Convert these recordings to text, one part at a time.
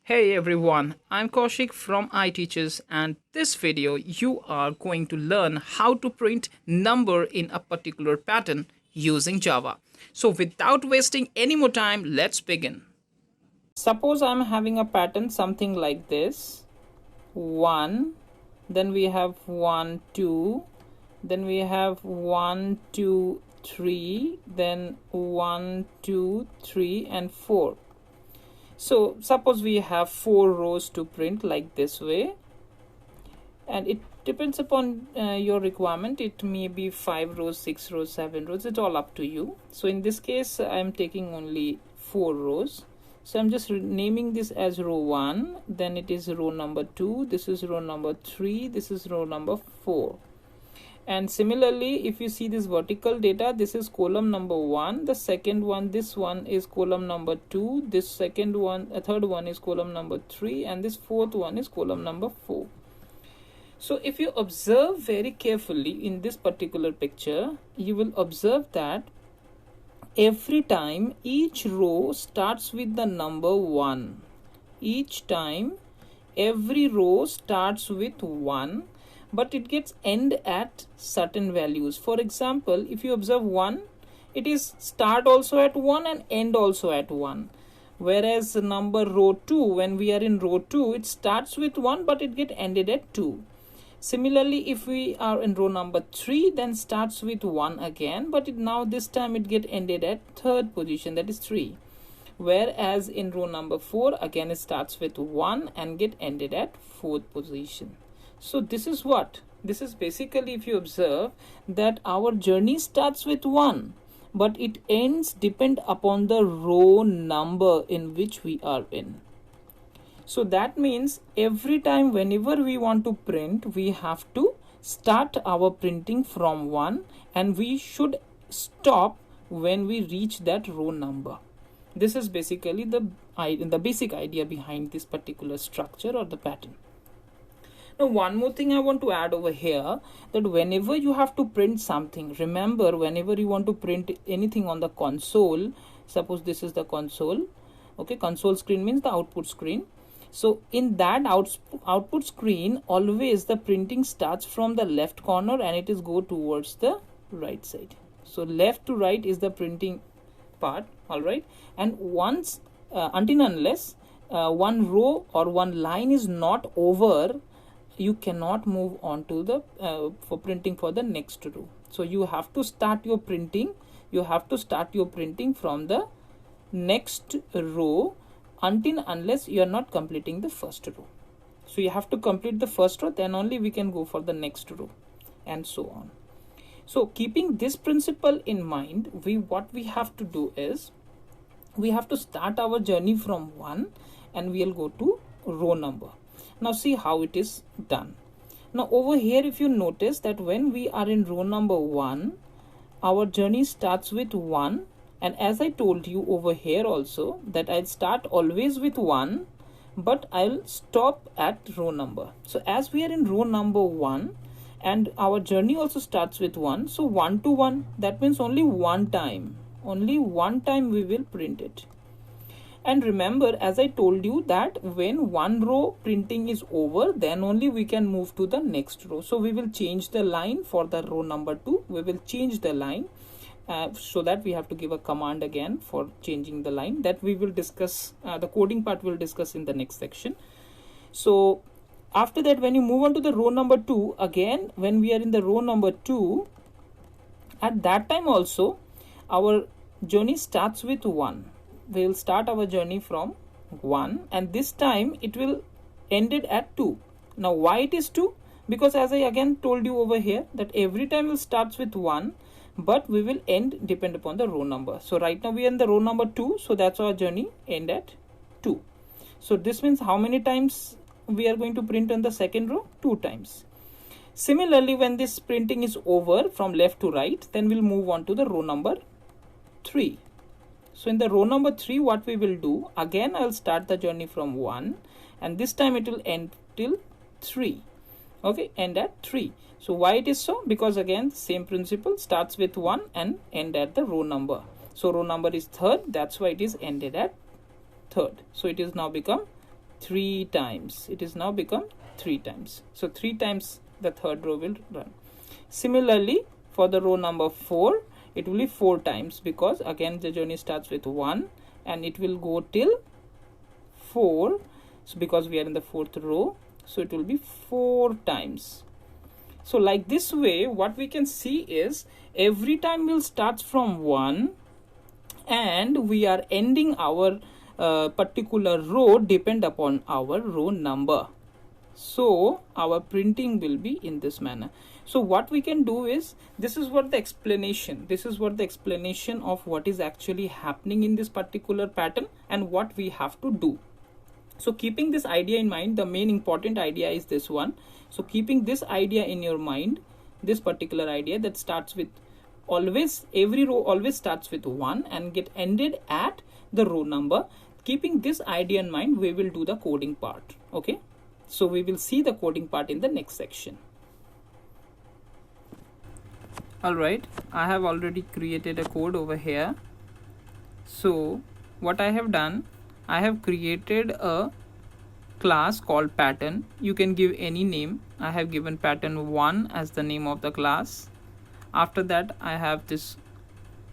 Hey everyone, I'm Kaushik from iTeaches, and this video you are going to learn how to print number in a particular pattern using Java. So without wasting any more time, let's begin. Suppose I'm having a pattern something like this. 1, then we have 1 2, then we have 1 2 3, then 1 2 3 and 4. So suppose we have 4 rows to print like this way, and it depends upon your requirement. It may be 5 rows, 6 rows, 7 rows. It's all up to you. So in this case I'm taking only 4 rows. So I'm just naming this as row 1, then it is row number 2, this is row number 3, this is row number 4. And similarly, if you see this vertical data, this is column number 1, the second one, this one is column number 2, this second one, a third one is column number 3, and this fourth one is column number 4. So if you observe very carefully in this particular picture, you will observe that every time each row starts with the number 1. Each time every row starts with 1, but it gets end at certain values. For example, if you observe 1, it is start also at 1 and end also at 1. Whereas the number row 2, when we are in row 2, it starts with 1 but it get ended at 2. Similarly, if we are in row number 3, then starts with 1 again, but now this time it get ended at third position, that is 3. Whereas in row number 4, again it starts with 1 and get ended at fourth position. So this is what? This is basically, if you observe, that our journey starts with 1, but it ends depend upon the row number in which we are in. So that means every time whenever we want to print, we have to start our printing from 1 and we should stop when we reach that row number. This is basically the basic idea behind this particular structure or the pattern. Now one more thing I want to add over here, that whenever you have to print something, remember whenever you want to print anything on the console, suppose this is the console, okay, console screen means the output screen. So in that output screen, always the printing starts from the left corner and it is go towards the right side. So left to right is the printing part, all right, and once until unless one row or one line is not over, you cannot move on to the for printing for the next row. So you have to start your printing, from the next row until unless you are not completing the first row. So you have to complete the first row, then only we can go for the next row, and so on. So keeping this principle in mind, what we have to do is we have to start our journey from 1 and we'll go to row number. Now see how it is done. Now over here, if you notice that when we are in row number 1, our journey starts with 1, and as I told you over here also that I'll start always with 1 but I'll stop at row number. So as we are in row number 1 and our journey also starts with 1, so 1 to 1, that means only one time we will print it. And remember, as I told you, that when one row printing is over, then only we can move to the next row. So we will change the line for the row number 2. We will change the line so that we have to give a command again for changing the line, that we will discuss, the coding part we'll discuss in the next section. So after that, when you move on to the row number 2, again when we are in the row number 2, at that time also our journey starts with 1. We will start our journey from 1 and this time it will end it at 2. Now why it is 2? Because as I again told you over here that every time it starts with 1 but we will end depend upon the row number. So right now we are in the row number 2, so that's our journey end at 2. So this means how many times we are going to print on the second row? 2 times. Similarly, when this printing is over from left to right, then we'll move on to the row number 3. So in the row number 3, what we will do, again I'll start the journey from 1 and this time it will end till 3. Okay, end at 3. So why it is so? Because again same principle, starts with 1 and end at the row number. So row number is third, that's why it is ended at third. So it is now become 3 times. It is now become 3 times. So 3 times the third row will run. Similarly, for the row number 4, it will be 4 times, because again the journey starts with 1 and it will go till 4. So because we are in the 4th row, so it will be 4 times. So like this way, what we can see is every time we'll start from 1 and we are ending our particular row depend upon our row number. So our printing will be in this manner. So what we can do is, this is what the explanation of what is actually happening in this particular pattern and what we have to do. So keeping this idea in mind, the main important idea is this one. So keeping this idea in your mind, this particular idea that starts with always, every row always starts with 1 and get ended at the row number. Keeping this idea in mind, we will do the coding part. Okay, so we will see the coding part in the next section. Alright, I have already created a code over here. So what I have done, I have created a class called pattern. You can give any name. I have given pattern 1 as the name of the class. After that, I have this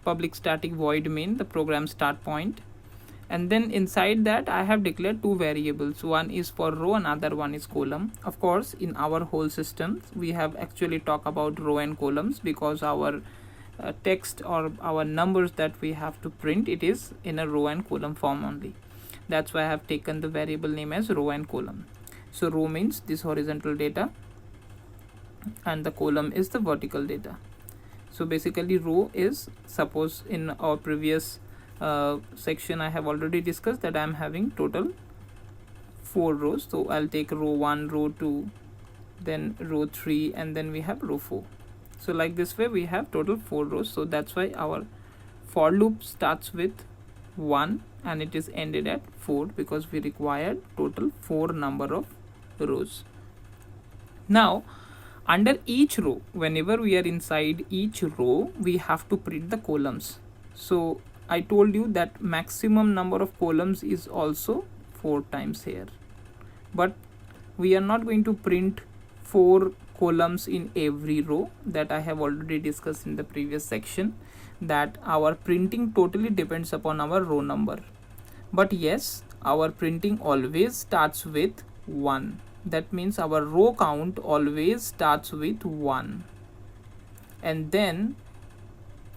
public static void main, the program start point, and then inside that I have declared 2 variables. One is for row, another one is column. Of course, in our whole system we have actually talked about row and columns, because our text or our numbers that we have to print, it is in a row and column form only. That's why I have taken the variable name as row and column. So row means this horizontal data and the column is the vertical data. So basically row is, suppose in our previous section I have already discussed that I am having total 4 rows. So I'll take row 1, row 2, then row 3, and then we have row 4. So like this way we have total 4 rows. So that's why our for loop starts with 1 and it is ended at 4, because we required total 4 number of rows. Now under each row, whenever we are inside each row, we have to print the columns. So I told you that maximum number of columns is also 4 times here, but we are not going to print 4 columns in every row. That I have already discussed in the previous section, that our printing totally depends upon our row number. But yes, our printing always starts with 1. That means our row count always starts with 1, and then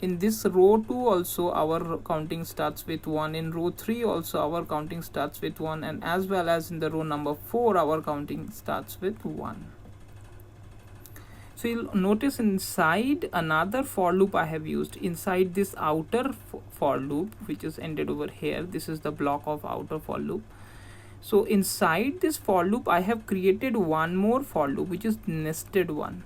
in this row 2 also our counting starts with 1, in row 3 also our counting starts with 1, and as well as in the row number 4 our counting starts with 1. So you'll notice inside another for loop I have used, inside this outer for loop which is ended over here. This is the block of outer for loop. So inside this for loop I have created one more for loop, which is nested one,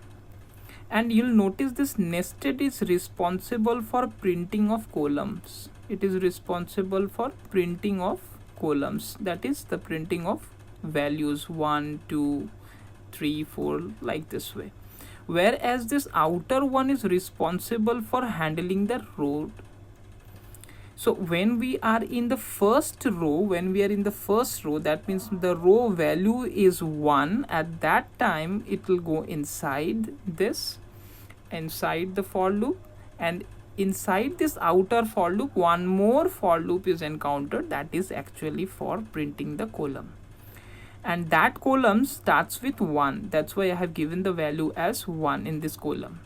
and you'll notice this nested is responsible for printing of columns. It is responsible for printing of columns, that is the printing of values 1, 2, 3, 4, like this way, whereas this outer one is responsible for handling the row. So when we are in the first row, that means the row value is 1. At that time it will go inside this, inside the for loop, and inside this outer for loop one more for loop is encountered, that is actually for printing the column, and that column starts with 1. That's why I have given the value as 1 in this column.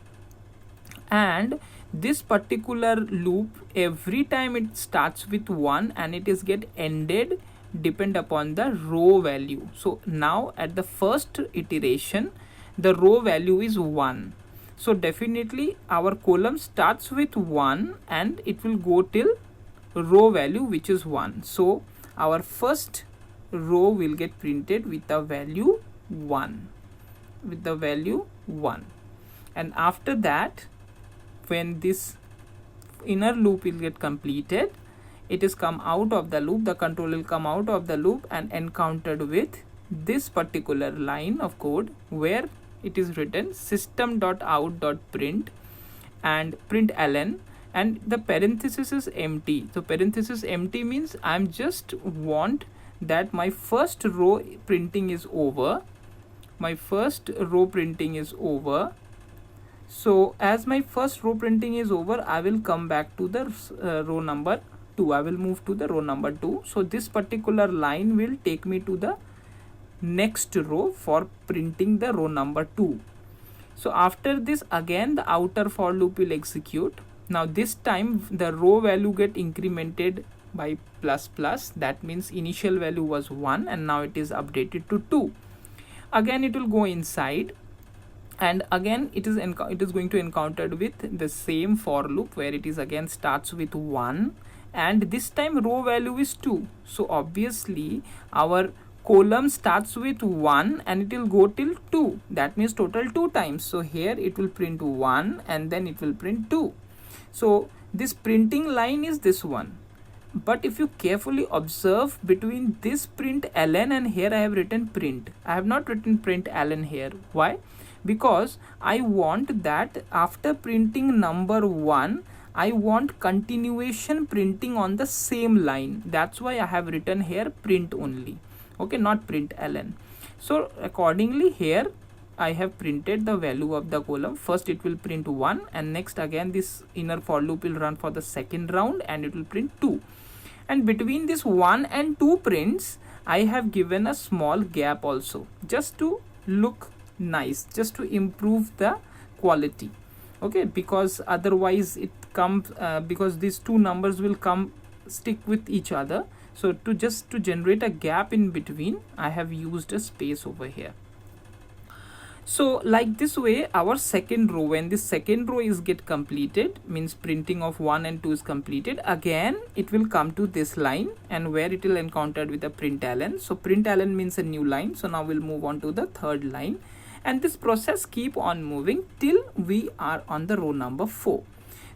And this particular loop, every time it starts with 1 and it is get ended depend upon the row value. So now at the first iteration the row value is 1, so definitely our column starts with 1 and it will go till row value which is 1. So our first row will get printed with the value 1, and after that, when this inner loop will get completed, it is come out of the loop, the control will come out of the loop and encountered with this particular line of code where it is written system.out.print and println, and the parenthesis is empty. So parenthesis empty means I'm just want that my first row printing is over. So as my first row printing is over, I will come back to the row number 2. I will move to the row number 2. So this particular line will take me to the next row for printing the row number 2. So after this, again the outer for loop will execute. Now this time the row value get incremented by plus plus. That means initial value was 1 and now it is updated to 2. Again it will go inside, and again it is going to encounter with the same for loop where it is again starts with 1, and this time row value is 2. So obviously our column starts with 1 and it will go till 2. That means total 2 times. So here it will print 1 and then it will print 2. So this printing line is this one. But if you carefully observe between this print ln and here I have written print. I have not written print ln here. Why? Because I want that after printing number 1, I want continuation printing on the same line. That's why I have written here print only. Okay, not print ln. So accordingly here I have printed the value of the column. First it will print 1 and next again this inner for loop will run for the second round and it will print 2. And between this 1 and 2 prints, I have given a small gap also, just to look nice, just to improve the quality. Okay, because otherwise it comes because these two numbers will stick with each other. So to generate a gap in between, I have used a space over here. So like this way, our second row, when this second row is get completed, means printing of 1 and 2 is completed, again it will come to this line and where it will encounter with a println. So println means a new line. So now we'll move on to the third line, and this process keep on moving till we are on the row number 4.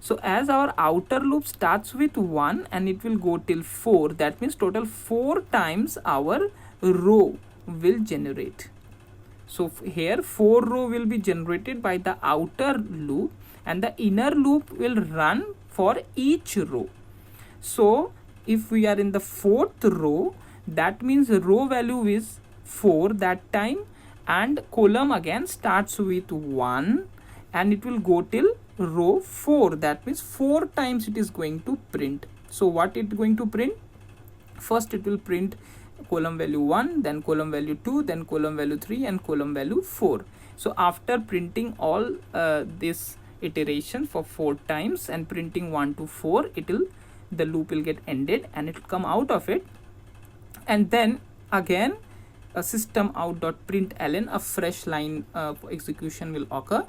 So as our outer loop starts with 1 and it will go till 4, that means total 4 times our row will generate. So here 4 row will be generated by the outer loop and the inner loop will run for each row. So if we are in the 4th row, that means row value is 4 that time, and column again starts with 1 and it will go till row 4. That means 4 times it is going to print. So what it is going to print? First it will print column value 1, then column value 2, then column value 3 and column value 4. So after printing all this iteration for 4 times and printing 1 to 4, the loop will get ended and it will come out of it, and then again a system out.println, a fresh line execution will occur.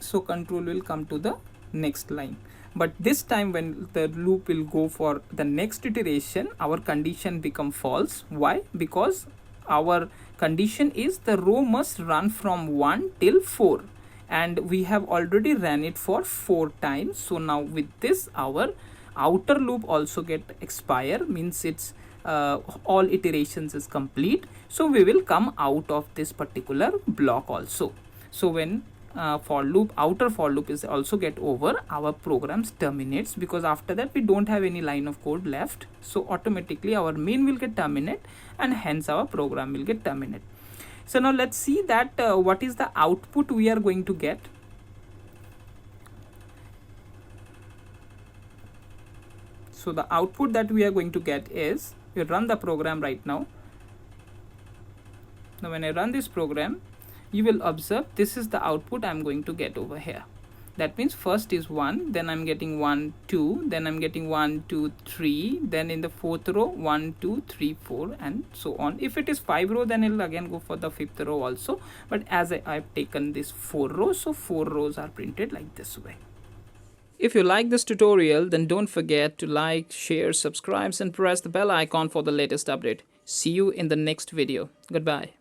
So control will come to the next line. But this time when the loop will go for the next iteration, our condition become false. Why? Because our condition is the row must run from 1 till 4 and we have already ran it for 4 times. So now with this our outer loop also get expire, means it's all iterations is complete. So we will come out of this particular block also. So when outer for loop is also get over, our programs terminates, because after that we don't have any line of code left. So automatically our main will get terminate and hence our program will get terminate. So now let's see that what is the output we are going to get. So the output that we are going to get is, we run the program right now. Now when I run this program, you will observe this is the output I'm going to get over here. That means first is 1, then I'm getting 1, 2, then I'm getting 1, 2, 3, then in the 4th row 1, 2, 3, 4 and so on. If it is 5 row, then it will again go for the 5th row also, but as I've taken this 4 rows, so 4 rows are printed like this way. If you like this tutorial, then don't forget to like, share, subscribe and press the bell icon for the latest update. See you in the next video. Goodbye.